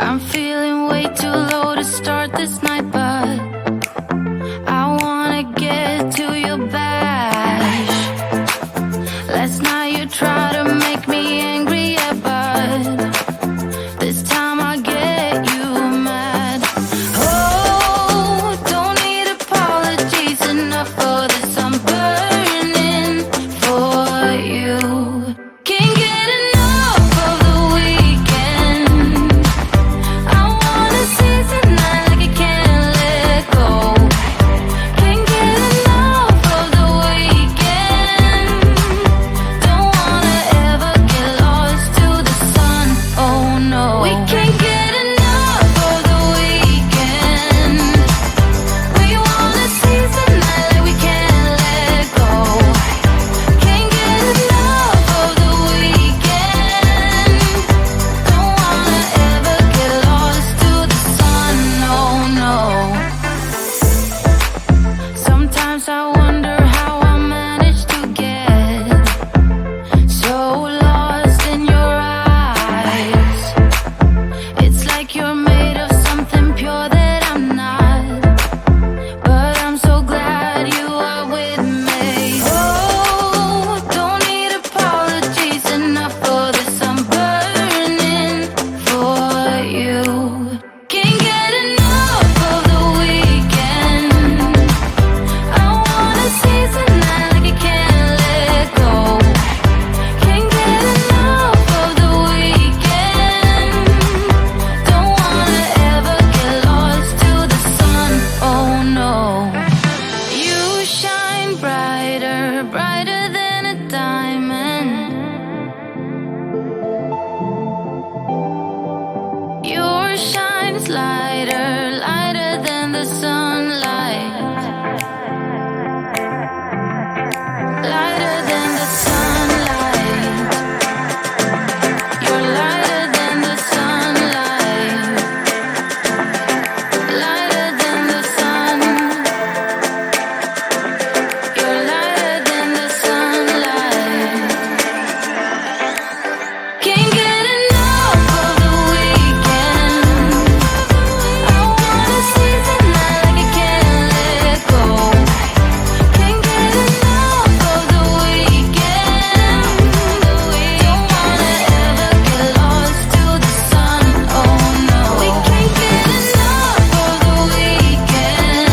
I'm feeling way too low to start this night, but I wanna get to your bash. Last night you tried to make me angry, yeah, but this time I get you mad. Oh, don't need apologies, enough for this, I'm burning for you. Can't get enough of the weekend. I wanna seize the night like I can't let go. Can't get enough of the weekend. Don't wanna ever get lost to the sun, oh no. We can't get enough of the weekend. We wanna seize the night like we can't let go. Can't get enough of the weekend. Don't wanna ever get lost to the sun, oh no. Sometimes I wonder how I managed to get so lost in your eyes. It's like you're made of something pure that I'm not, but I'm so glad you are with me. Oh, don't need apologies, enough for this, I'm burning for you. Can't get enough of the weekend. I wanna seize the night like I can't let go. Can't get enough of the weekend. Don't wanna ever get lost to the sun, oh no. You shine brighter, brighter than a diamond. Your shine's lighter, lighter than the sunlight. Lighter than the sunlight. You're lighter than the sunlight. Lighter than the sun. You're lighter than the sunlight. Can't get enough of the weekend. I wanna seize the night like I can't let go. Can't get enough of the weekend. Don't wanna ever get lost to the sun, oh no. We can't get enough of the weekend.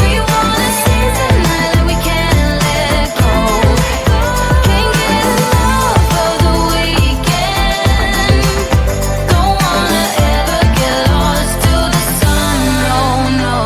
We wanna seize the night like we can't let go. Can't get enough of the weekend. Don't wanna ever get lost to the sun, oh no.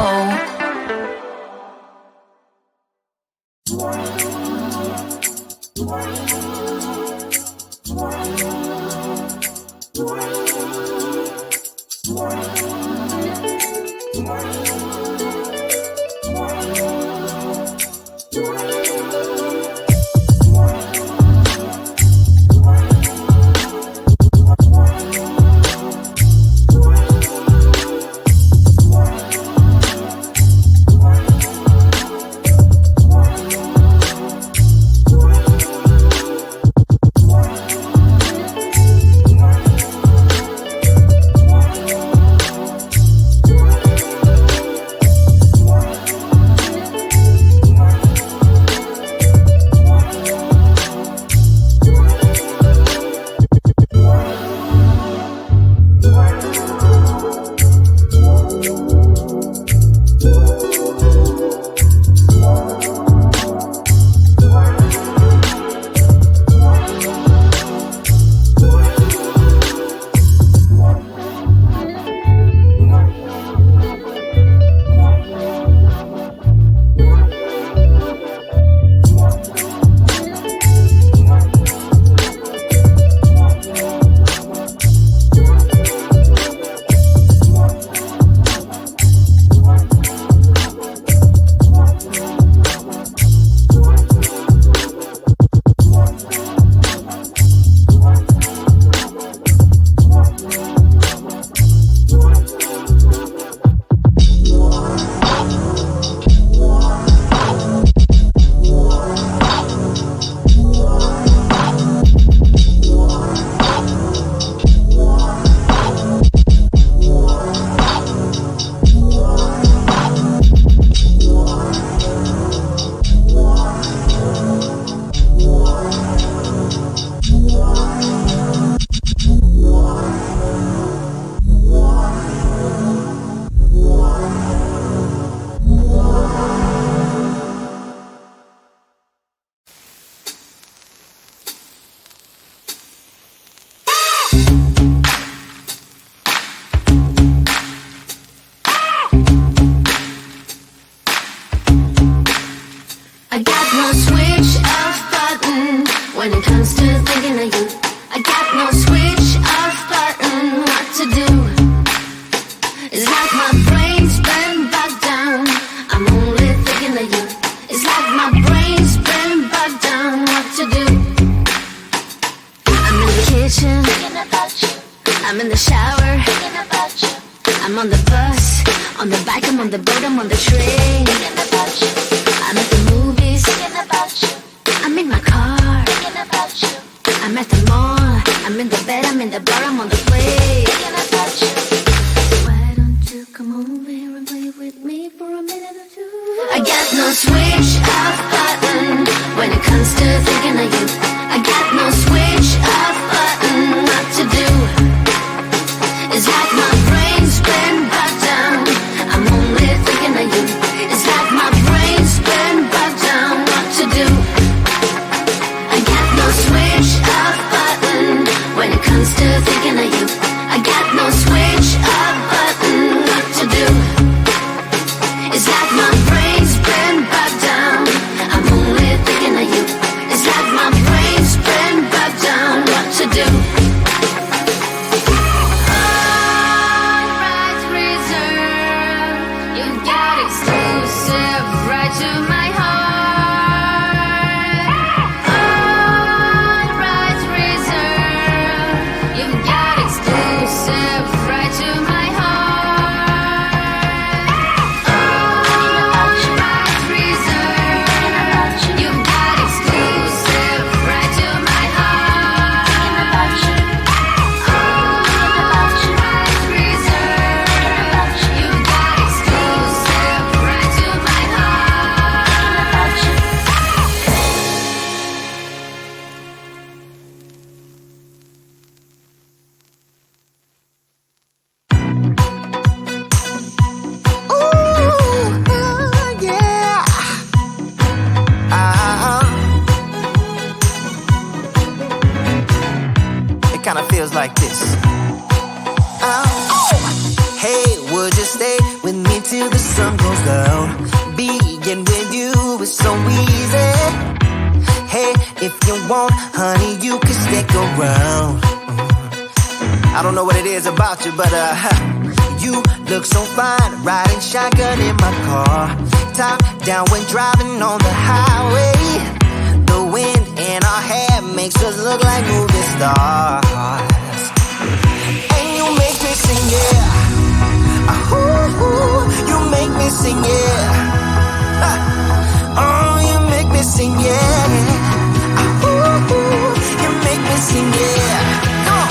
I'm in the shower, thinking about you. I'm on the bus, on the bike, I'm on the boat, I'm on the train, thinking about you. I'm at the movies, thinking about you. I'm in my car, thinking about you. I'm at the mall, I'm in the bed, I'm in the bar, I'm on the plane, thinking about you. Why don't you come over here and play with me for a minute or two? I got no switch off button when it comes to thinking of you. I got no switch off button. What to do? It's like my brain's been bogged down. I'm only thinking of you. It's like my brain's been bogged down. What to do? I got no switch off button when it comes to thinking of you. I got no switch off button. What to do? It's like my brain's been bogged down. I'm only thinking of you. It's like my brain's been bogged down. What to do? Kinda feels like this. Oh. Hey, would you stay with me till the sun goes down? Being with you is so easy. Hey, if you want, honey, you can stick around. I don't know what it is about you, but you look so fine, riding shotgun in my car, top down when driving on the highway. The wind in our hair makes us look like movie stars. And you make me sing, yeah. Ooh, you make me sing, yeah. Oh, you make me sing, yeah. Ooh, you make me sing, yeah. Come on.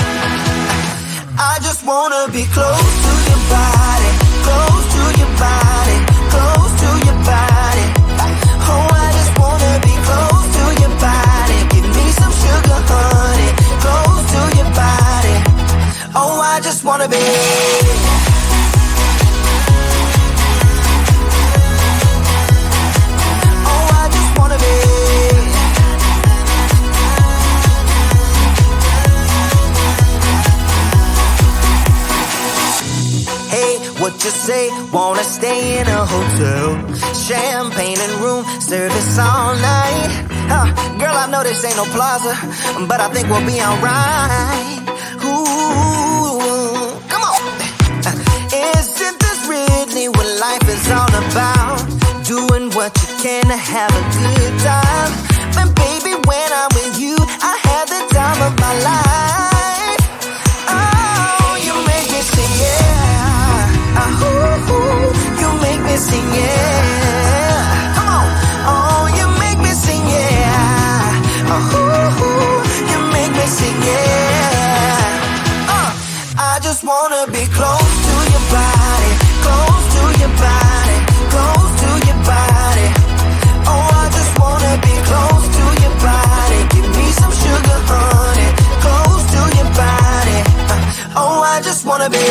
I just wanna be close to your body, close to your body, close to your body. Oh, I just wanna be close to your body. Give me some sugar, honey, close to your body. Oh, I just wanna be. Oh, I just wanna be. Hey, what you say? Wanna stay in a hotel? Champagne and room service all night. Girl, I know this ain't no plaza, but I think we'll be alright. Ooh, come on. Isn't this really what life is all about? Doing what you can to have a good time. But baby, when I'm with you, I have the time of my life. Oh, you make me sing, yeah. Ooh, you make me sing, yeah. Come on. Oh, you make me sing, yeah. Ooh, you make me sing, yeah. I just wanna be close to your body, close to your body, close to your body. Oh, I just wanna be close to your body. Give me some sugar, honey, close to your body. Oh, I just wanna be.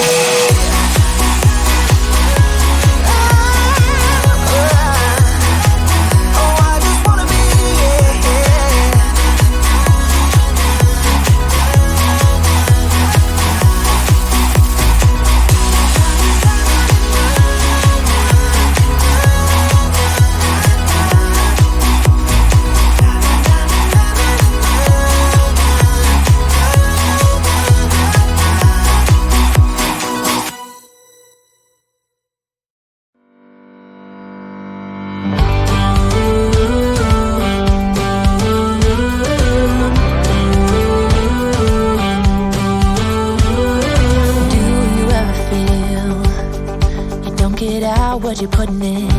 what you're putting in.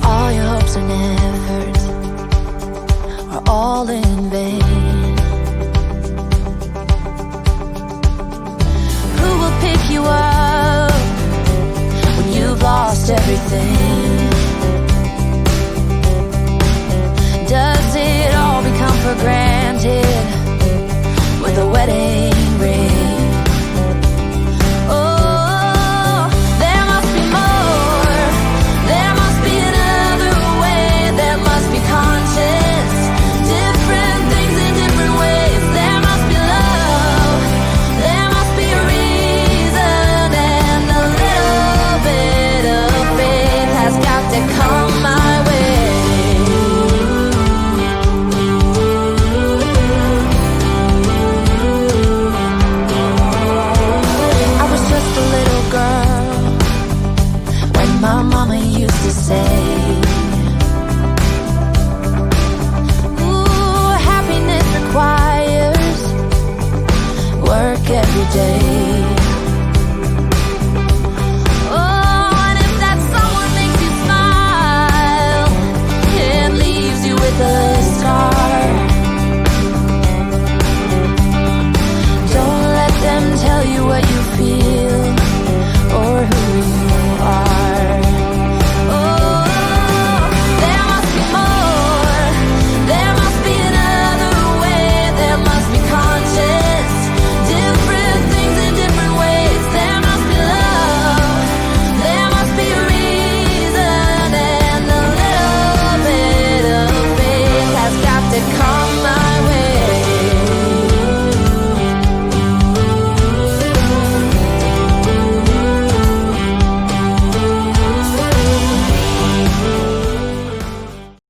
All your hopes and efforts are all in vain. Who will pick you up when you've lost everything? Does it all become for granted with a wedding ring? Oh, there must be more. There must be another way. There must be conscience. Different things in different ways. There must be love. There must be a reason. And a little bit of faith has got to come my way. My mama used to say, ooh, happiness requires work every day.